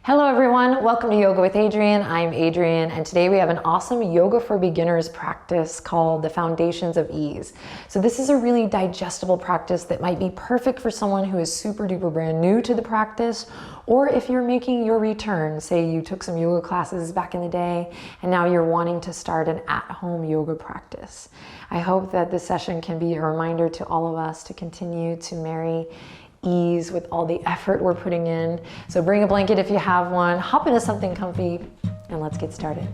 Hello everyone, welcome to Yoga with Adriene. I'm Adriene, and today we have an awesome yoga for beginners practice called the Foundations of Ease. So this is a really digestible practice that might be perfect for someone who is super duper brand new to the practice, or if you're making your return, say you took some yoga classes back in the day and now you're wanting to start an at-home yoga practice. I hope that this session can be a reminder to all of us to continue to marry ease with all the effort we're putting in. So bring a blanket if you have one, hop into something comfy, and let's get started.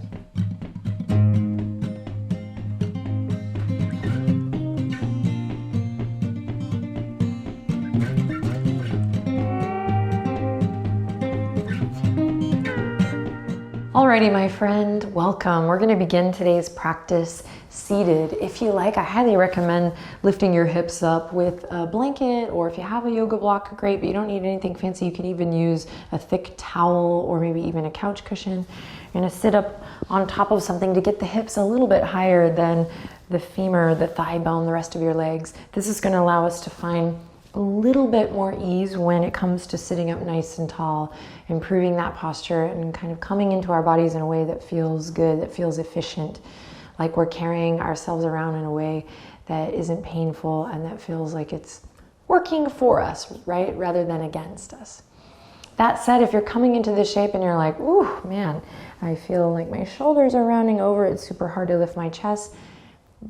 Alrighty, my friend, welcome. We're going to begin today's practice seated. If you like, I highly recommend lifting your hips up with a blanket, or if you have a yoga block, great, but you don't need anything fancy. You can even use a thick towel or maybe even a couch cushion. You're going to sit up on top of something to get the hips a little bit higher than the femur, the thigh bone, the rest of your legs. This is going to allow us to find a little bit more ease when it comes to sitting up nice and tall, improving that posture and kind of coming into our bodies in a way that feels good, that feels efficient, like we're carrying ourselves around in a way that isn't painful and that feels like it's working for us, right? Rather than against us. That said, if you're coming into this shape and you're like, ooh, man, I feel like my shoulders are rounding over, it's super hard to lift my chest,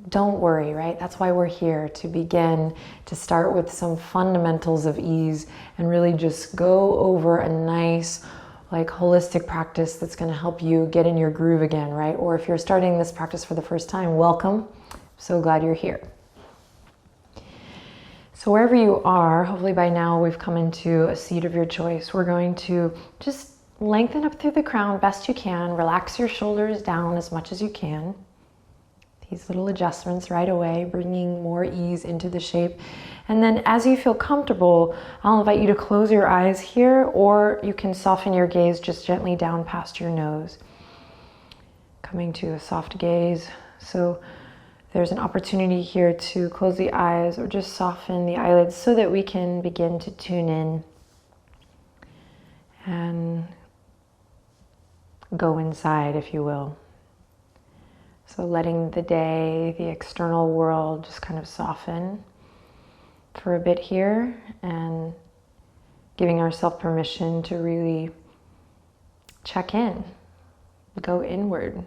don't worry, right? That's why we're here, to begin to start with some fundamentals of ease and really just go over a nice, like holistic practice that's going to help you get in your groove again, right? Or if you're starting this practice for the first time, welcome. So glad you're here. So wherever you are, hopefully by now we've come into a seat of your choice. We're going to just lengthen up through the crown best you can. Relax your shoulders down as much as you can. These little adjustments right away, bringing more ease into the shape. And then as you feel comfortable, I'll invite you to close your eyes here, or you can soften your gaze just gently down past your nose. Coming to a soft gaze. So there's an opportunity here to close the eyes or just soften the eyelids so that we can begin to tune in and go inside, if you will. So letting the day, the external world just kind of soften for a bit here and giving ourselves permission to really check in, go inward.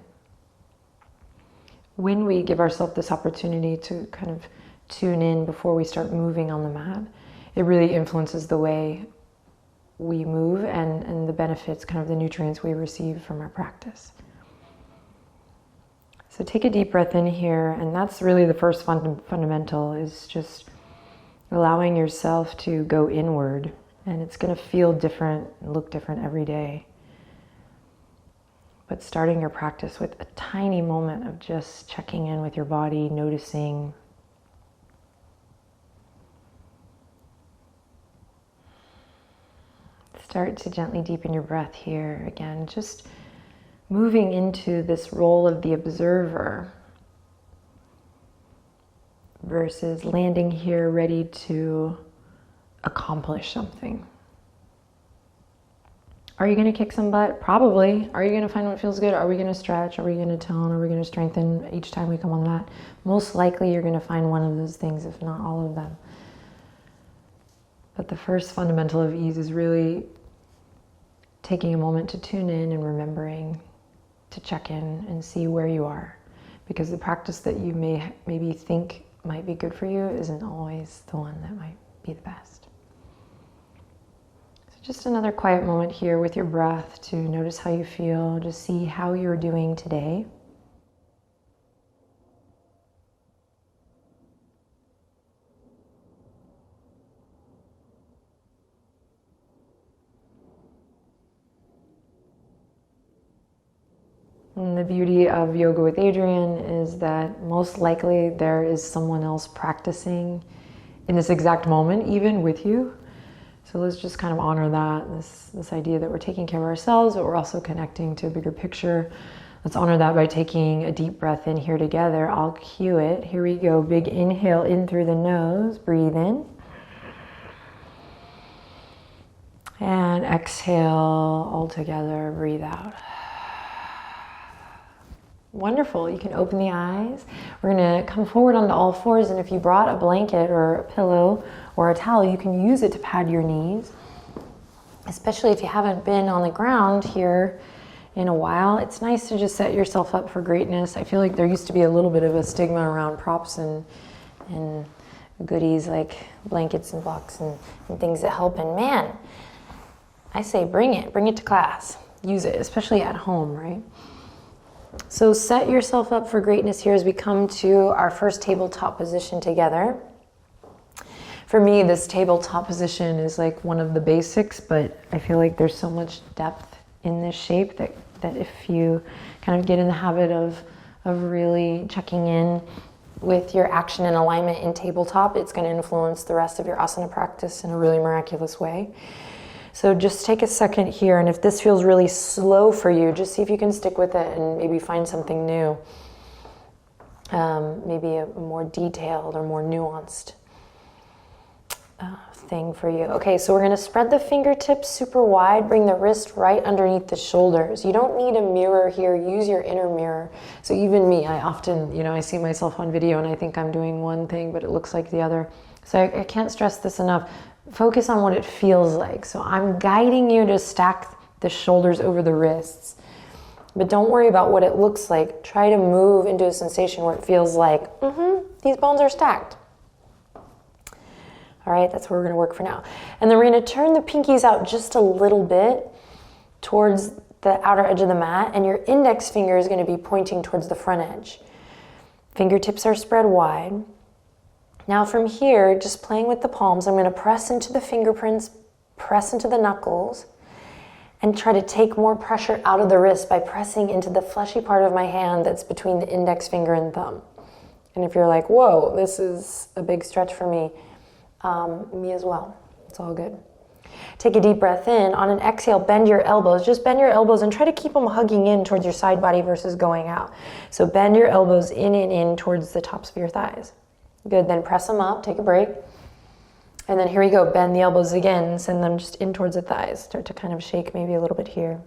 When we give ourselves this opportunity to kind of tune in before we start moving on the mat, it really influences the way we move and the benefits, kind of the nutrients we receive from our practice. So take a deep breath in here, and that's really the first fundamental, is just allowing yourself to go inward, and it's going to feel different and look different every day. But starting your practice with a tiny moment of just checking in with your body, noticing. Start to gently deepen your breath here again, just moving into this role of the observer versus landing here ready to accomplish something. Are you going to kick some butt? Probably. Are you going to find what feels good? Are we going to stretch? Are we going to tone? Are we going to strengthen each time we come on the mat? Most likely you're going to find one of those things, if not all of them. But the first fundamental of ease is really taking a moment to tune in and remembering to check in and see where you are, because the practice that you maybe think might be good for you isn't always the one that might be the best. So just another quiet moment here with your breath to notice how you feel, just see how you're doing today. And the beauty of Yoga with Adriene is that most likely there is someone else practicing in this exact moment, even with you. So let's just kind of honor that, this idea that we're taking care of ourselves, but we're also connecting to a bigger picture. Let's honor that by taking a deep breath in here together. I'll cue it. Here we go. Big inhale in through the nose. Breathe in. And exhale all together, breathe out. Wonderful, you can open the eyes. We're gonna come forward onto all fours, and if you brought a blanket or a pillow or a towel, you can use it to pad your knees. Especially if you haven't been on the ground here in a while, it's nice to just set yourself up for greatness. I feel like there used to be a little bit of a stigma around props and goodies like blankets and blocks and things that help, and man, I say bring it to class. Use it, especially at home, right? So set yourself up for greatness here as we come to our first tabletop position together. For me, this tabletop position is like one of the basics, but I feel like there's so much depth in this shape that if you kind of get in the habit of really checking in with your action and alignment in tabletop, it's going to influence the rest of your asana practice in a really miraculous way. So just take a second here, and if this feels really slow for you, just see if you can stick with it and maybe find something new. Maybe a more detailed or more nuanced thing for you. Okay, so we're gonna spread the fingertips super wide, bring the wrist right underneath the shoulders. You don't need a mirror here, use your inner mirror. So even me, I often, I see myself on video and I think I'm doing one thing, but it looks like the other. So I can't stress this enough. Focus on what it feels like. So I'm guiding you to stack the shoulders over the wrists, but don't worry about what it looks like. Try to move into a sensation where it feels like, these bones are stacked. All right, that's where we're gonna work for now. And then we're gonna turn the pinkies out just a little bit towards the outer edge of the mat, and your index finger is gonna be pointing towards the front edge. Fingertips are spread wide. Now from here, just playing with the palms, I'm gonna press into the fingerprints, press into the knuckles, and try to take more pressure out of the wrist by pressing into the fleshy part of my hand that's between the index finger and thumb. And if you're like, whoa, this is a big stretch for me, me as well. It's all good. Take a deep breath in. On an exhale, bend your elbows. Just bend your elbows and try to keep them hugging in towards your side body versus going out. So bend your elbows in and in towards the tops of your thighs. Good, then press them up, take a break. And then here we go, bend the elbows again, send them just in towards the thighs. Start to kind of shake maybe a little bit here.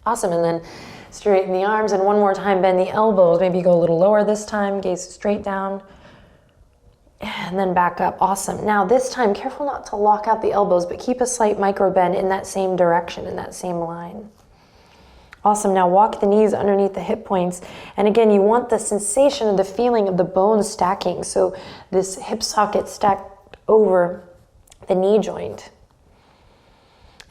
Awesome, and then straighten the arms, and one more time, bend the elbows. Maybe go a little lower this time, gaze straight down. And then back up, awesome. Now this time, careful not to lock out the elbows, but keep a slight micro bend in that same direction, in that same line. Awesome, now walk the knees underneath the hip points. And again, you want the sensation of the feeling of the bones stacking. So this hip socket stacked over the knee joint.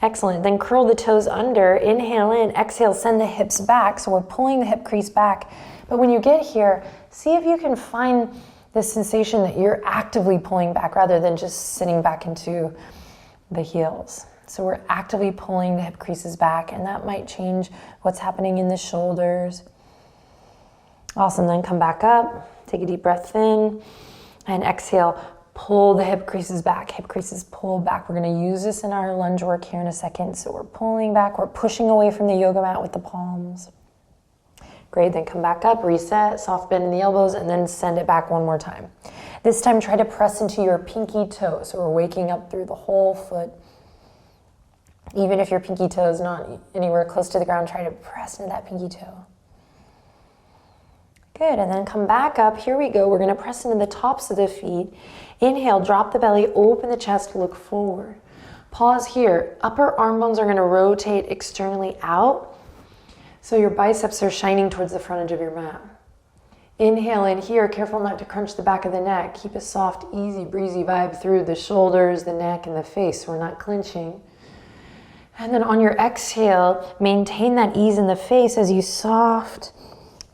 Excellent, then curl the toes under, inhale in, exhale, send the hips back. So we're pulling the hip crease back. But when you get here, see if you can find the sensation that you're actively pulling back rather than just sitting back into the heels. So we're actively pulling the hip creases back, and that might change what's happening in the shoulders. Awesome, then come back up, take a deep breath in, and exhale, pull the hip creases back. Hip creases pull back. We're gonna use this in our lunge work here in a second. So we're pulling back, we're pushing away from the yoga mat with the palms. Great, then come back up, reset, soft bend in the elbows, and then send it back one more time. This time, try to press into your pinky toe. So we're waking up through the whole foot. Even if your pinky toe is not anywhere close to the ground, try to press into that pinky toe. Good, and then come back up. Here we go. We're gonna press into the tops of the feet. Inhale, drop the belly, open the chest, look forward. Pause here. Upper arm bones are gonna rotate externally out, so your biceps are shining towards the front edge of your mat. Inhale in here, careful not to crunch the back of the neck. Keep a soft, easy, breezy vibe through the shoulders, the neck, and the face. So we're not clenching. And then on your exhale, maintain that ease in the face as you soft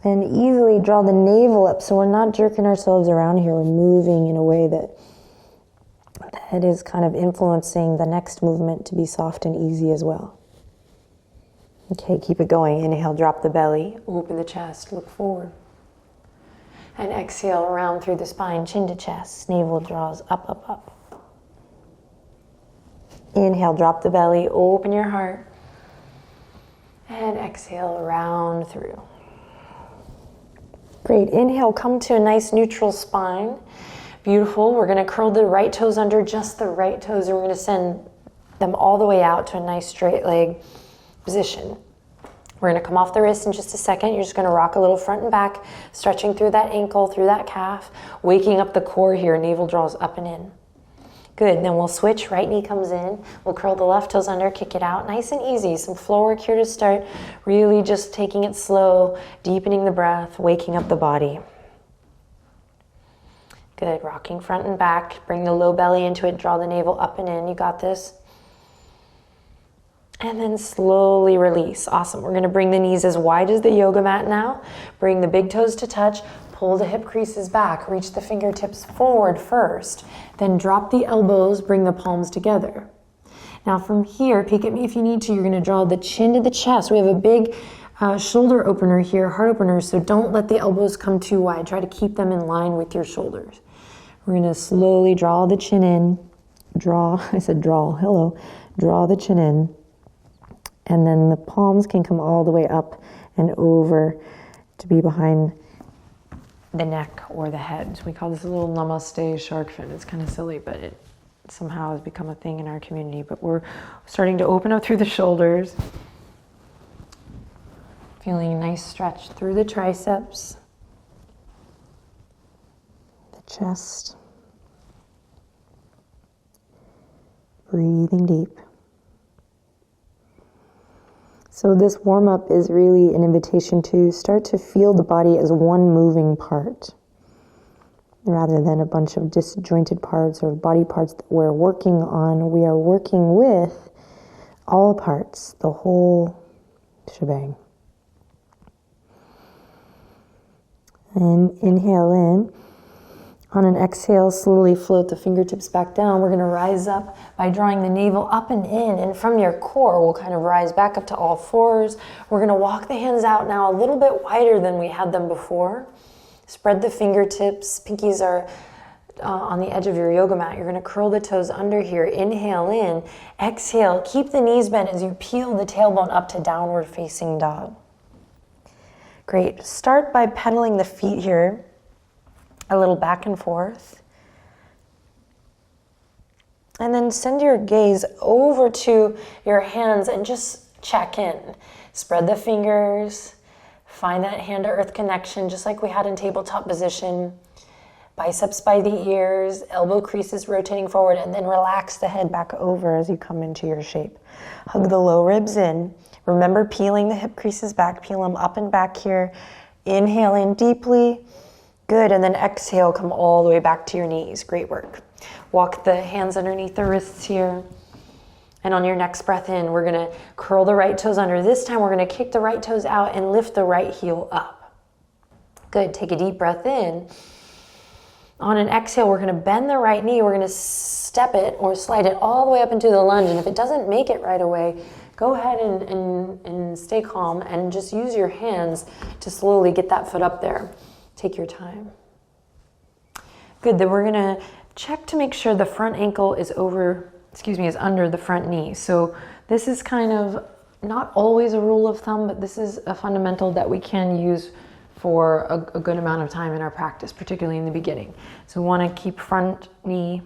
and easily draw the navel up. So we're not jerking ourselves around here. We're moving in a way that is kind of influencing the next movement to be soft and easy as well. Okay, keep it going. Inhale, drop the belly, open the chest, look forward. And exhale, around through the spine, chin to chest, navel draws up, up, up. Inhale, drop the belly, open your heart. And exhale, round through. Great, inhale, come to a nice neutral spine. Beautiful, we're gonna curl the right toes under, just the right toes, and we're gonna send them all the way out to a nice straight leg position. We're gonna come off the wrist in just a second. You're just gonna rock a little front and back, stretching through that ankle, through that calf, waking up the core here. Navel draws up and in. Good, then we'll switch. Right knee comes in. We'll curl the left toes under, kick it out. Nice and easy. Some floor work here to start. Really just taking it slow, deepening the breath, waking up the body. Good, rocking front and back. Bring the low belly into it. Draw the navel up and in. You got this. And then slowly release. Awesome. We're gonna bring the knees as wide as the yoga mat now. Bring the big toes to touch. Pull the hip creases back. Reach the fingertips forward first. Then drop the elbows. Bring the palms together. Now from here, peek at me if you need to. You're gonna draw the chin to the chest. We have a big shoulder opener here, heart opener. So don't let the elbows come too wide. Try to keep them in line with your shoulders. We're gonna slowly draw the chin in. Draw the chin in. And then the palms can come all the way up and over to be behind the neck or the head. So we call this a little namaste shark fin. It's kind of silly, but it somehow has become a thing in our community. But we're starting to open up through the shoulders. Feeling a nice stretch through the triceps, the chest. Breathing deep. So this warm-up is really an invitation to start to feel the body as one moving part rather than a bunch of disjointed parts or body parts that we're working on. We are working with all parts, the whole shebang. And inhale in. On an exhale, slowly float the fingertips back down. We're gonna rise up by drawing the navel up and in, and from your core, we'll kind of rise back up to all fours. We're gonna walk the hands out now a little bit wider than we had them before. Spread the fingertips, pinkies are on the edge of your yoga mat. You're gonna curl the toes under here. Inhale in, exhale, keep the knees bent as you peel the tailbone up to downward facing dog. Great, start by pedaling the feet here. A little back and forth. And then send your gaze over to your hands and just check in. Spread the fingers, find that hand to earth connection just like we had in tabletop position. Biceps by the ears, elbow creases rotating forward, and then relax the head back over as you come into your shape. Hug the low ribs in. Remember peeling the hip creases back, peel them up and back here. Inhale in deeply. Good, and then exhale, come all the way back to your knees. Great work. Walk the hands underneath the wrists here. And on your next breath in, we're gonna curl the right toes under. This time we're gonna kick the right toes out and lift the right heel up. Good, take a deep breath in. On an exhale, we're gonna bend the right knee. We're gonna step it or slide it all the way up into the lunge. And if it doesn't make it right away, go ahead and stay calm and just use your hands to slowly get that foot up there. Take your time. Good, then we're gonna check to make sure the front ankle is under the front knee. So this is kind of not always a rule of thumb, but this is a fundamental that we can use for a good amount of time in our practice, particularly in the beginning. So we wanna keep front knee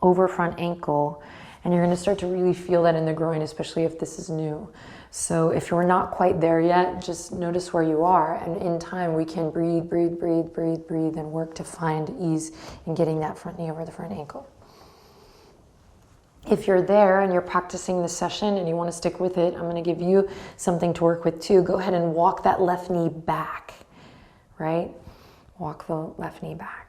over front ankle, and you're gonna start to really feel that in the groin, especially if this is new. So if you're not quite there yet, just notice where you are, and in time we can breathe, breathe, breathe, breathe, breathe, and work to find ease in getting that front knee over the front ankle. If you're there and you're practicing the session and you want to stick with it, I'm going to give you something to work with too. Go ahead and walk that left knee back, right? Walk the left knee back.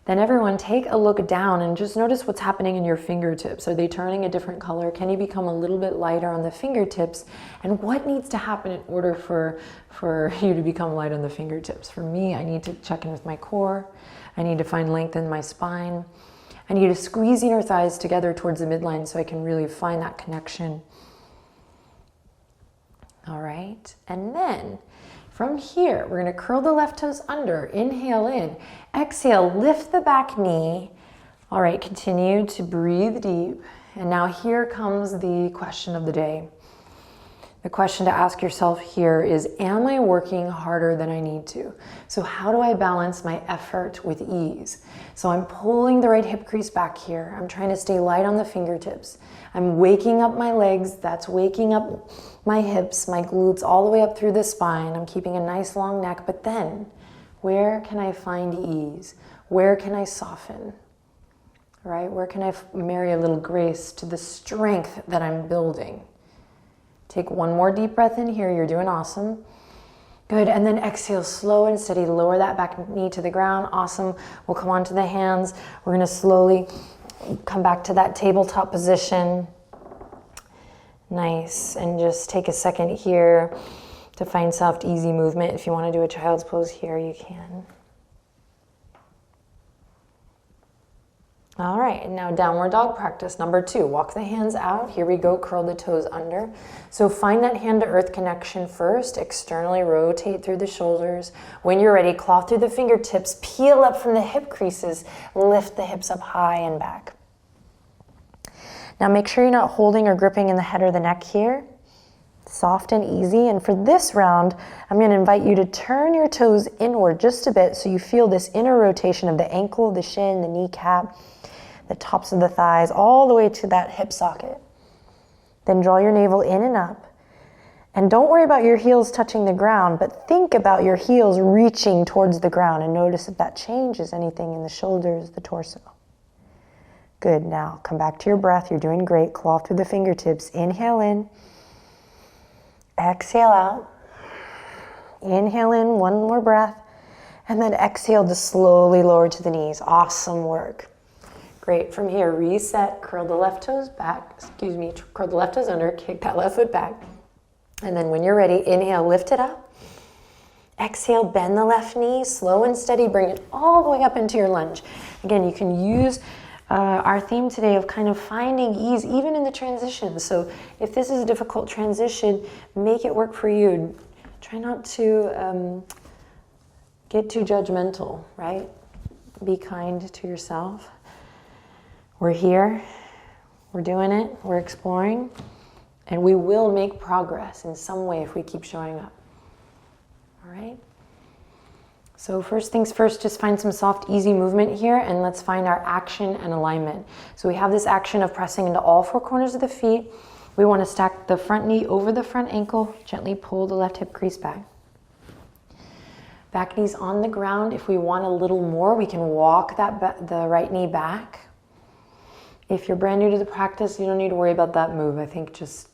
Then everyone take a look down and just notice what's happening in your fingertips. Are they turning a different color? Can you become a little bit lighter on the fingertips? And what needs to happen in order for you to become light on the fingertips? For me, I need to check in with my core. I need to find length in my spine. I need to squeeze inner thighs together towards the midline so I can really find that connection. All right, and then from here, we're gonna curl the left toes under, inhale in, exhale, lift the back knee. All right, continue to breathe deep. And now here comes the question of the day. The question to ask yourself here is, am I working harder than I need to? So how do I balance my effort with ease? So I'm pulling the right hip crease back here. I'm trying to stay light on the fingertips. I'm waking up my legs. That's waking up my hips, my glutes, all the way up through the spine. I'm keeping a nice long neck, but then where can I find ease? Where can I soften? Right? Where can I marry a little grace to the strength that I'm building? Take one more deep breath in here. You're doing awesome. Good. And then exhale, slow and steady. Lower that back knee to the ground. Awesome. We'll come onto the hands. We're going to slowly come back to that tabletop position. Nice. And just take a second here to find soft, easy movement. If you want to do a child's pose here, you can. All right, and now downward dog practice. Number 2, walk the hands out. Here we go, curl the toes under. So find that hand to earth connection first. Externally rotate through the shoulders. When you're ready, claw through the fingertips, peel up from the hip creases, lift the hips up high and back. Now make sure you're not holding or gripping in the head or the neck here. Soft and easy. And for this round, I'm going to invite you to turn your toes inward just a bit so you feel this inner rotation of the ankle, the shin, the kneecap, the tops of the thighs, all the way to that hip socket. Then draw your navel in and up. And don't worry about your heels touching the ground, but think about your heels reaching towards the ground and notice if that changes anything in the shoulders, the torso. Good. Now come back to your breath. You're doing great. Claw through the fingertips. Inhale in. Exhale out. Inhale in, one more breath. And then exhale to slowly lower to the knees. Awesome work. Great. From here, reset, curl the left toes back, curl the left toes under, kick that left foot back. And then when you're ready, inhale, lift it up. Exhale, bend the left knee, slow and steady, bring it all the way up into your lunge. Again, you can use our theme today of kind of finding ease even in the transition. So if this is a difficult transition, make it work for you. Try not to get too judgmental, right? Be kind to yourself. We're here, we're doing it, we're exploring, and we will make progress in some way if we keep showing up. All right? So first things first, just find some soft, easy movement here, and let's find our action and alignment. So we have this action of pressing into all 4 corners of the feet. We want to stack the front knee over the front ankle, gently pull the left hip crease back. Back knee's on the ground. If we want a little more, we can walk the right knee back. If you're brand new to the practice, you don't need to worry about that move. I think just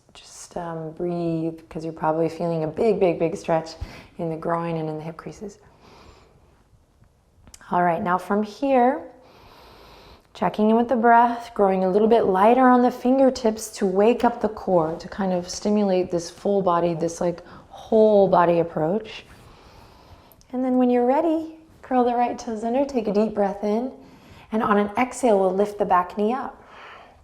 breathe, because you're probably feeling a big stretch in the groin and in the hip creases. All right, now from here, checking in with the breath, growing a little bit lighter on the fingertips to wake up the core, to kind of stimulate this full body, this like whole body approach. And then when you're ready, curl the right toes under, take a deep breath in, and on an exhale, we'll lift the back knee up.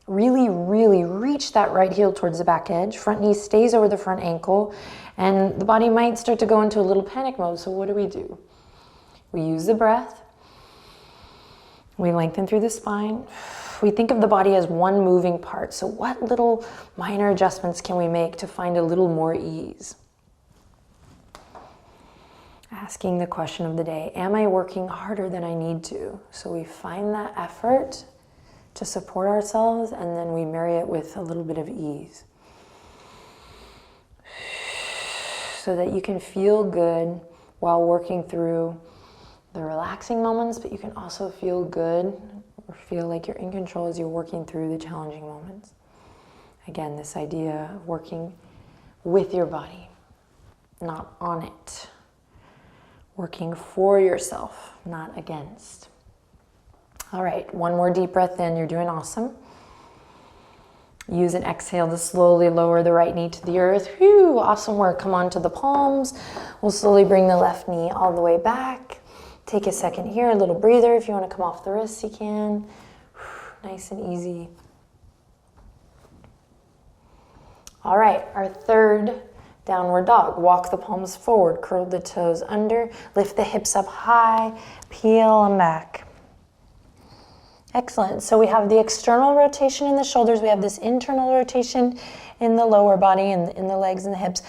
Really, really reach that right heel towards the back edge. Front knee stays over the front ankle, and the body might start to go into a little panic mode. So what do? We use the breath. We lengthen through the spine. We think of the body as one moving part. So what little minor adjustments can we make to find a little more ease? Asking the question of the day, am I working harder than I need to? So we find that effort to support ourselves, and then we marry it with a little bit of ease. So that you can feel good while working through the relaxing moments, but you can also feel good or feel like you're in control as you're working through the challenging moments. Again, this idea of working with your body, not on it. Working for yourself, not against. All right, one more deep breath in. You're doing awesome. Use an exhale to slowly lower the right knee to the earth. Whew, awesome work. Come on to the palms. We'll slowly bring the left knee all the way back. Take a second here, a little breather. If you want to come off the wrists, you can. Whew, nice and easy. All right, our third downward dog. Walk the palms forward, curl the toes under, lift the hips up high, peel them back. Excellent. So we have the external rotation in the shoulders. We have this internal rotation in the lower body and in the legs and the hips.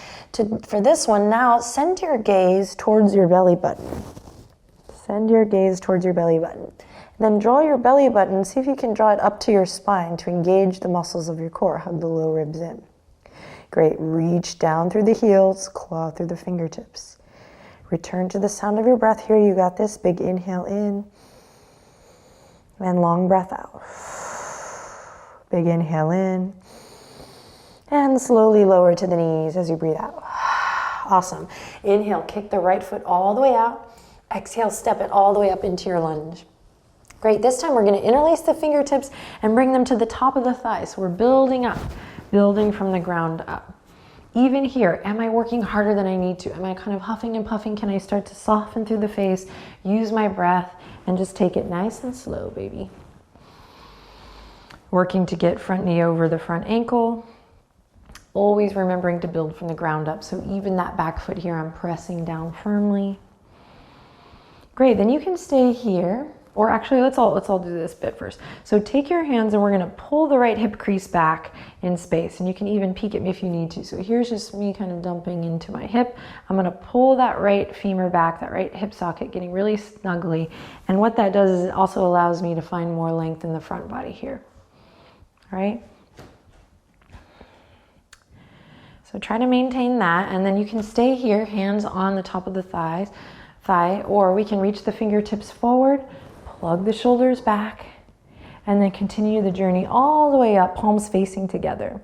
For this one, now send your gaze towards your belly button. Send your gaze towards your belly button. Then draw your belly button, see if you can draw it up to your spine to engage the muscles of your core. Hug the low ribs in. Great, reach down through the heels, claw through the fingertips. Return to the sound of your breath here. You got this. Big inhale in. And long breath out. Big inhale in. And slowly lower to the knees as you breathe out. Awesome. Inhale, kick the right foot all the way out. Exhale, step it all the way up into your lunge. Great, this time we're gonna interlace the fingertips and bring them to the top of the thighs. So we're building up, building from the ground up. Even here, am I working harder than I need to? Am I kind of huffing and puffing? Can I start to soften through the face, use my breath, and just take it nice and slow, baby. Working to get front knee over the front ankle. Always remembering to build from the ground up. So even that back foot here, I'm pressing down firmly. Great, then you can stay here. Or actually, let's all do this bit first. So take your hands and we're gonna pull the right hip crease back in space. And you can even peek at me if you need to. So here's just me kind of dumping into my hip. I'm gonna pull that right femur back, that right hip socket, getting really snuggly. And what that does is it also allows me to find more length in the front body here. All right? So try to maintain that. And then you can stay here, hands on the top of the thigh, or we can reach the fingertips forward, plug the shoulders back, and then continue the journey all the way up, palms facing together.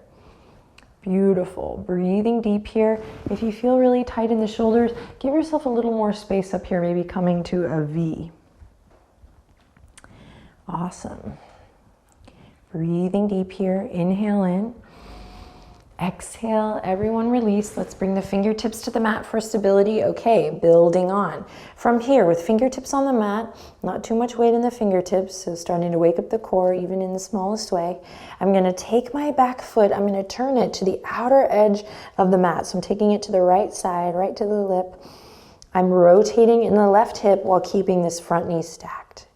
Beautiful. Breathing deep here. If you feel really tight in the shoulders, give yourself a little more space up here, maybe coming to a V. Awesome. Breathing deep here. Inhale in. Exhale, everyone release. Let's bring the fingertips to the mat for stability. Okay, building on. From here, with fingertips on the mat, not too much weight in the fingertips, so starting to wake up the core even in the smallest way. I'm gonna take my back foot, I'm gonna turn it to the outer edge of the mat. So I'm taking it to the right side, right to the lip. I'm rotating in the left hip while keeping this front knee stacked.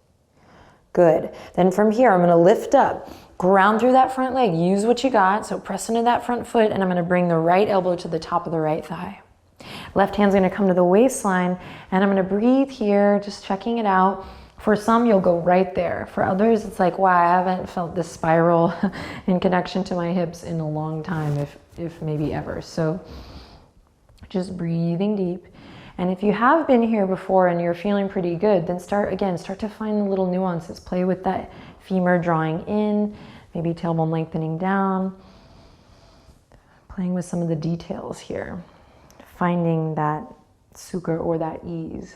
Good. Then from here, I'm gonna lift up. Ground through that front leg, use what you got. So press into that front foot and I'm gonna bring the right elbow to the top of the right thigh. Left hand's gonna come to the waistline and I'm gonna breathe here, just checking it out. For some, you'll go right there. For others, it's like, wow, I haven't felt this spiral in connection to my hips in a long time, if maybe ever. So just breathing deep. And if you have been here before and you're feeling pretty good, then start to find the little nuances. Play with that femur drawing in, maybe tailbone lengthening down. Playing with some of the details here. Finding that sukha or that ease.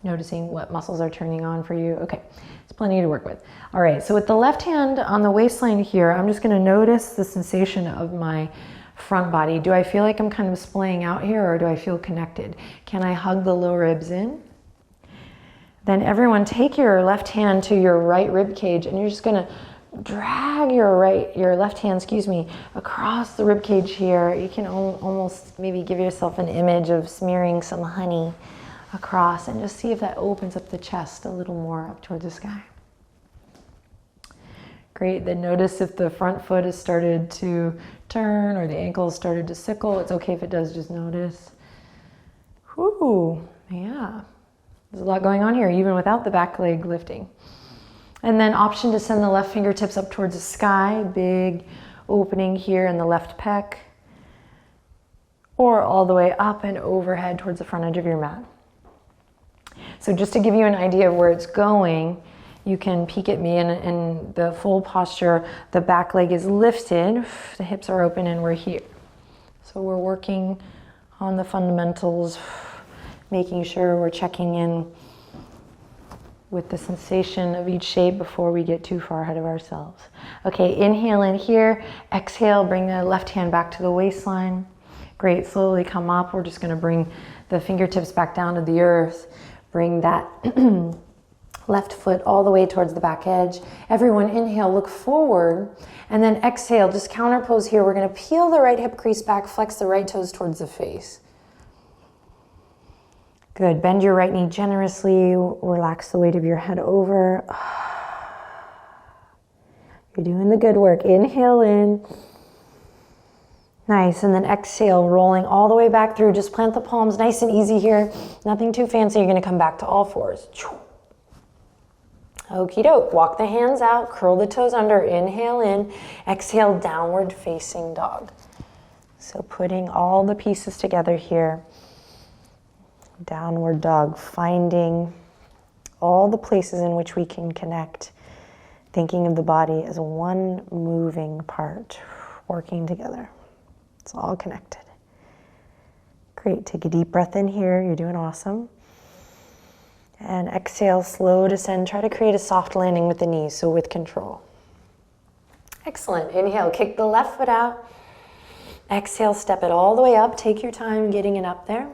Noticing what muscles are turning on for you. Okay, it's plenty to work with. All right, so with the left hand on the waistline here, I'm just gonna notice the sensation of my front body. Do I feel like I'm kind of splaying out here or do I feel connected? Can I hug the low ribs in? Then everyone take your left hand to your right rib cage and you're just gonna drag your left hand, across the rib cage here. You can almost maybe give yourself an image of smearing some honey across and just see if that opens up the chest a little more up towards the sky. Great, then notice if the front foot has started to turn or the ankle has started to sickle. It's okay if it does, just notice. Whoo, yeah. There's a lot going on here, even without the back leg lifting. And then option to send the left fingertips up towards the sky. Big opening here in the left pec. Or all the way up and overhead towards the front edge of your mat. So just to give you an idea of where it's going, you can peek at me in the full posture. The back leg is lifted, the hips are open, and we're here. So we're working on the fundamentals, making sure we're checking in with the sensation of each shape before we get too far ahead of ourselves. Okay, inhale in here, exhale, bring the left hand back to the waistline. Great, slowly come up. We're just gonna bring the fingertips back down to the earth. Bring that left foot all the way towards the back edge. Everyone inhale, look forward, and then exhale, just counter pose here. We're gonna peel the right hip crease back, flex the right toes towards the face. Good, bend your right knee generously, relax the weight of your head over. You're doing the good work. Inhale in, Nice, and then exhale, rolling all the way back through. Just plant the palms, nice and easy here. Nothing too fancy. You're gonna come back to all fours. Okie doke, walk the hands out, curl the toes under, inhale in, exhale, downward facing dog. So putting all the pieces together here. Downward dog, finding all the places in which we can connect. Thinking of the body as one moving part, working together. It's all connected. Great, take a deep breath in here. You're doing awesome. And exhale, slow descend. Try to create a soft landing with the knees, so with control. Excellent. Inhale, kick the left foot out. Exhale, step it all the way up. Take your time getting it up there.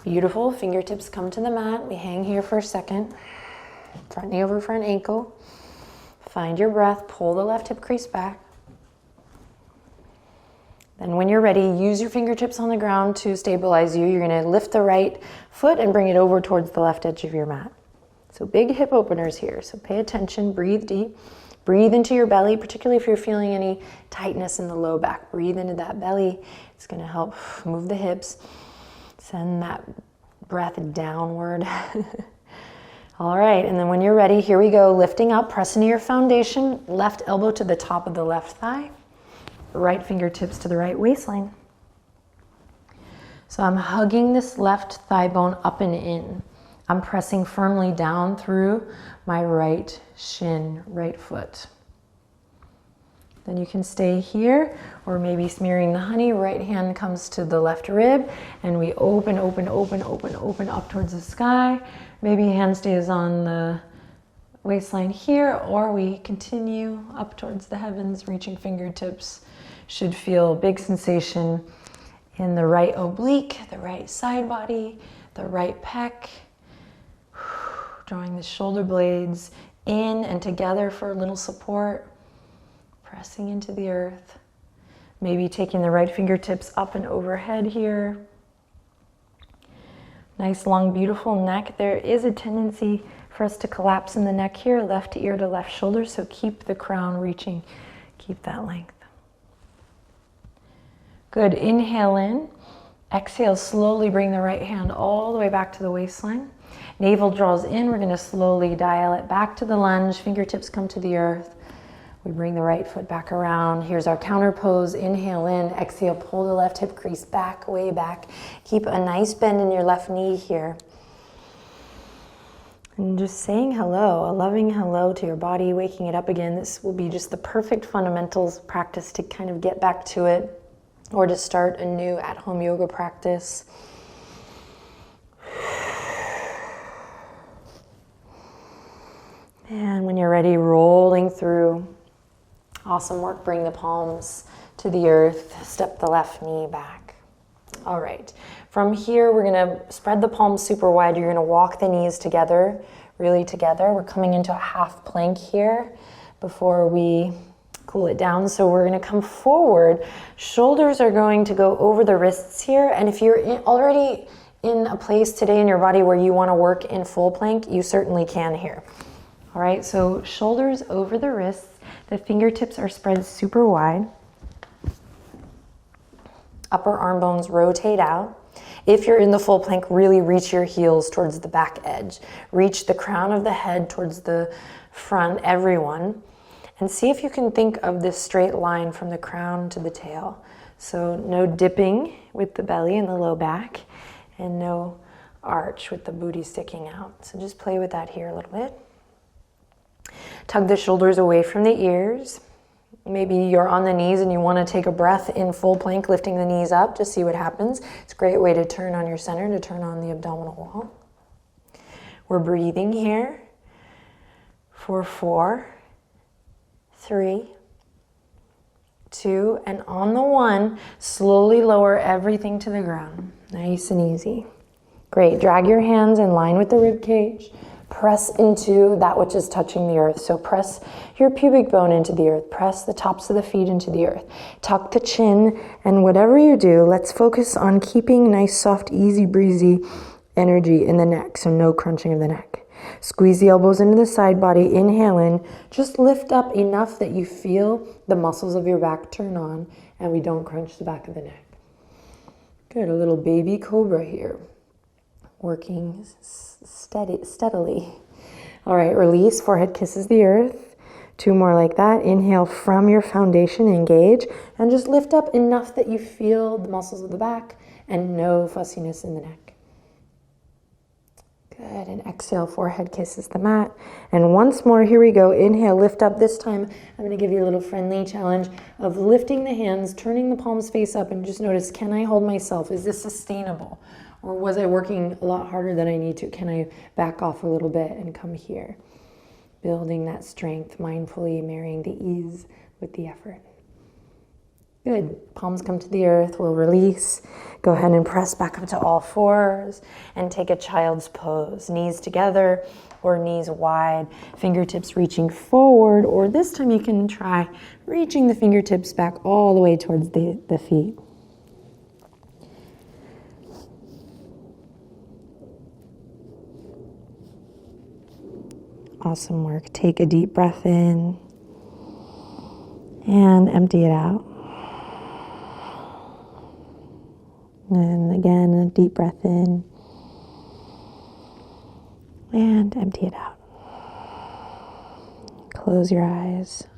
Beautiful. Fingertips come to the mat. We hang here for a second. Front knee over front ankle. Find your breath. Pull the left hip crease back. Then when you're ready, use your fingertips on the ground to stabilize you. You're going to lift the right foot and bring it over towards the left edge of your mat. So big hip openers here. So pay attention, breathe deep. Breathe into your belly, particularly if you're feeling any tightness in the low back. Breathe into that belly. It's going to help move the hips. Send that breath downward. All right, and then when you're ready, here we go. Lifting up, press into your foundation. Left elbow to the top of the left thigh. Right fingertips to the right waistline. So I'm hugging this left thigh bone up and in. I'm pressing firmly down through my right shin, right foot. Then you can stay here, or maybe smearing the honey. Right hand comes to the left rib, and we open, open, open, open, open up towards the sky. Maybe hand stays on the waistline here, or we continue up towards the heavens, reaching fingertips. Should feel big sensation in the right oblique, the right side body, the right pec. Drawing the shoulder blades in and together for a little support. Pressing into the earth. Maybe taking the right fingertips up and overhead here. Nice, long, beautiful neck. There is a tendency for us to collapse in the neck here, left ear to left shoulder, so keep the crown reaching. Keep that length. Good, inhale in. Exhale, slowly bring the right hand all the way back to the waistline. Navel draws in, we're gonna slowly dial it back to the lunge. Fingertips come to the earth. We bring the right foot back around. Here's our counter pose. Inhale in, exhale, pull the left hip crease back, way back. Keep a nice bend in your left knee here. And just saying hello, a loving hello to your body, waking it up again. This will be just the perfect fundamentals practice to kind of get back to it, or to start a new at-home yoga practice. And when you're ready, rolling through. Awesome work. Bring the palms to the earth. Step the left knee back. All right. From here, we're going to spread the palms super wide. You're going to walk the knees together, really together. We're coming into a half plank here before we cool it down. So we're going to come forward. Shoulders are going to go over the wrists here. And if you're already in a place today in your body where you want to work in full plank, you certainly can here. All right, so shoulders over the wrists. The fingertips are spread super wide. Upper arm bones rotate out. If you're in the full plank, really reach your heels towards the back edge. Reach the crown of the head towards the front, everyone. And see if you can think of this straight line from the crown to the tail. So no dipping with the belly and the low back, and no arch with the booty sticking out. So just play with that here a little bit. Tug the shoulders away from the ears. Maybe you're on the knees and you want to take a breath in full plank, lifting the knees up to see what happens. It's a great way to turn on your center, to turn on the abdominal wall. We're breathing here for 4, 3, 2, and on the 1, slowly lower everything to the ground. Nice and easy. Great. Drag your hands in line with the rib cage. Press into that which is touching the earth. So press your pubic bone into the earth. Press the tops of the feet into the earth. Tuck the chin, and whatever you do, let's focus on keeping nice, soft, easy breezy energy in the neck. So no crunching of the neck. Squeeze the elbows into the side body. Inhale in. Just lift up enough that you feel the muscles of your back turn on and we don't crunch the back of the neck. Good, a little baby cobra here. Working steadily. All right, release, forehead kisses the earth. 2 more like that. Inhale from your foundation, engage, and just lift up enough that you feel the muscles of the back and no fussiness in the neck. Good, and exhale, forehead kisses the mat. And once more, here we go. Inhale, lift up. This time, I'm gonna give you a little friendly challenge of lifting the hands, turning the palms face up, and just notice, can I hold myself? Is this sustainable? Or was I working a lot harder than I need to? Can I back off a little bit and come here? Building that strength, mindfully marrying the ease with the effort. Good. Palms come to the earth. We'll release. Go ahead and press back up to all fours and take a child's pose. Knees together or knees wide. Fingertips reaching forward, or this time you can try reaching the fingertips back all the way towards the feet. Awesome work. Take a deep breath in and empty it out. And again, a deep breath in and empty it out. Close your eyes.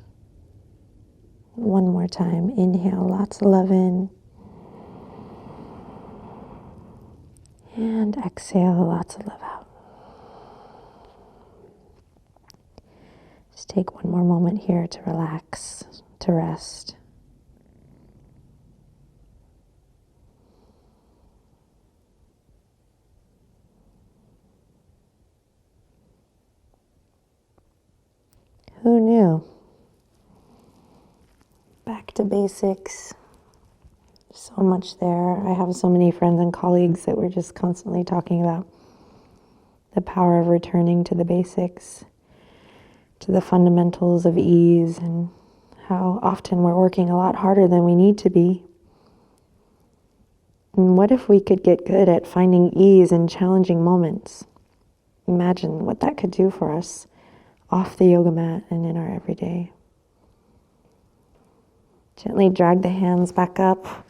One more time. Inhale, lots of love in. And exhale, lots of love out. Just take one more moment here to relax, to rest. Who knew? Back to basics. So much there. I have so many friends and colleagues that we're just constantly talking about the power of returning to the basics, to the fundamentals of ease, and how often we're working a lot harder than we need to be. And what if we could get good at finding ease in challenging moments? Imagine what that could do for us off the yoga mat and in our everyday. Gently drag the hands back up.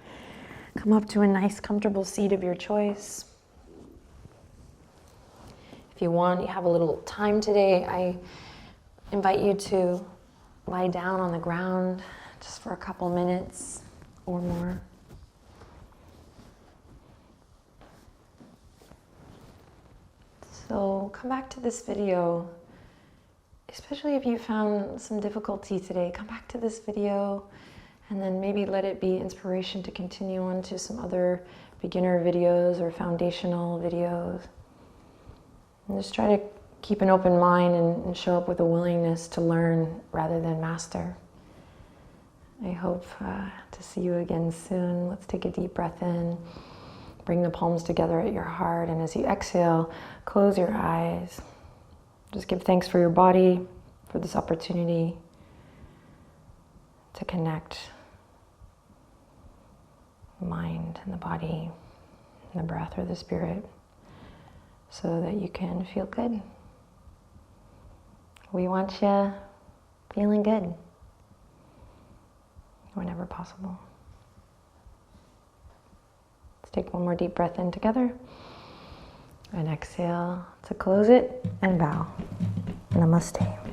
Come up to a nice, comfortable seat of your choice. If you want, you have a little time today, I invite you to lie down on the ground just for a couple minutes or more. So come back to this video, especially if you found some difficulty today. Come back to this video and then maybe let it be inspiration to continue on to some other beginner videos or foundational videos. And just try to keep an open mind and show up with a willingness to learn rather than master. I hope to see you again soon. Let's take a deep breath in. Bring the palms together at your heart. And as you exhale, close your eyes. Just give thanks for your body, for this opportunity to connect the mind and the body and the breath or the spirit so that you can feel good. We want you feeling good whenever possible. Let's take one more deep breath in together and exhale to close it and bow. Namaste.